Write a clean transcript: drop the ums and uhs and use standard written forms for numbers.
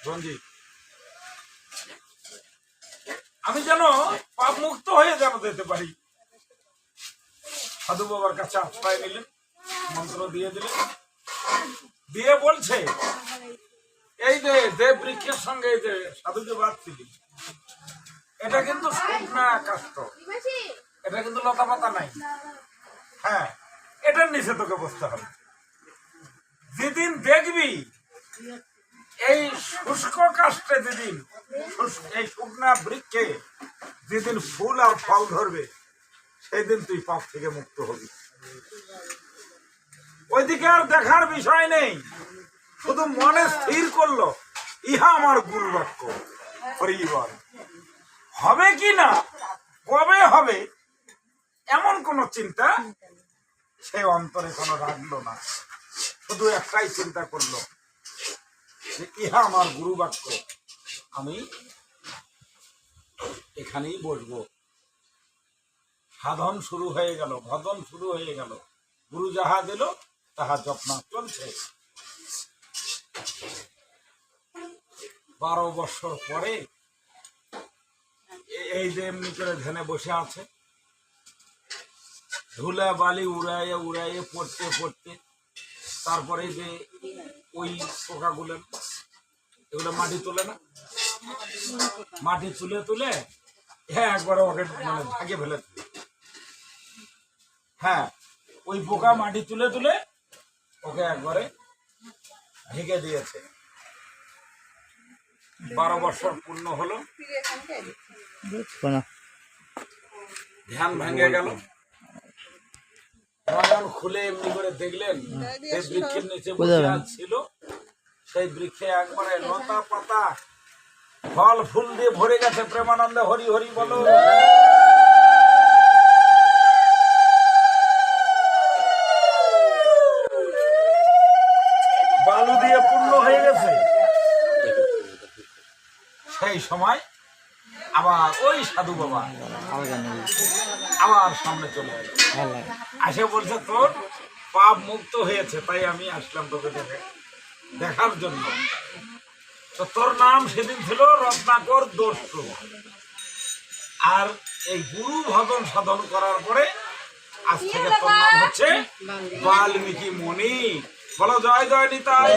রঞ্জিত, আমি যেন পাপ মুক্ত হয়ে যেন যেতে পারি। সাধু বাবার কাছে আশ্রয় নিলেন, মন্ত্র দিয়ে দিলেন, দিয়ে বলছে এই যে বৃক্ষের সঙ্গে এই যে সাধুকে বাঁধছিলি, এটা কিন্তু শুকনা কাষ্ঠ, এটা কিন্তু লতা পাতা নাই। হ্যাঁ, এটার নিচে তোকে বসতে হবে। যেদিন দেখবি এই শুষ্ক কাষ্ঠে, যেদিন এই শুকনা বৃক্ষে যেদিন ফুল আর ফল ধরবে, সেই দিন তুই পাপ থেকে মুক্ত হবি। ওইদিকে আর দেখার বিষয় নেই, শুধু মনে স্থির করলো ইহা আমার গুরু বাক্য। পরিবার হবে কি না, কবে হবে, এমন কোন চিন্তা সে অন্তরে কোনো রাখলো না। শুধু একটাই চিন্তা করলো যে ইহা আমার গুরু বাক্য, আমি এখানেই বসবো। সাধন শুরু হয়ে গেল, ভজন শুরু হয়ে গেল, গুরু যাহা দিল তাহা যত্ন চলছে। 12 বছর পরে এই যে এমনি করে ধ্যানে বসে আছে, ধুলা বালি উড়াইয়ে উড়াইয়ে পড়তে পড়তে, তারপরে যে ওই পোকাগুলো এগুলো মাটি তোলে না, মাটি তুলে তুলে হ্যাঁ একবার ওকে মানে ঢাকে ফেলে। হ্যাঁ, ওই পোকা মাটি তুলে তুলে ওকে একবারে ঢেকে দিয়েছে। 12 বছর পূর্ণ হলো, ধ্যান ভেঙে গেল। নয়ন খুলে এমনি করে দেখলেন সেই বৃক্ষের নিচে বসে ছিল, সেই বৃক্ষে একবারে লতা পাতা ফল ফুল দিয়ে ভরে গেছে। প্রেমানন্দে হরি হরি বলো। বালু দিয়ে পূর্ণ হয়ে গেছে। সেই সময় আবার ওই সাধু বাবা আবার সামনে চলে এলো, আসে বলছে তোর পাপ মুক্ত হয়েছে, তাই আমি আসলাম তোকে দেখার জন্য। তো তোর নাম সেদিন ছিল রত্নাকর দস্যু, আর এই গুরু ভজন সাধন করার পরে আজ থেকে তোর নাম হচ্ছে বাল্মীকি মুনি। বলো জয় জয় নিতাই।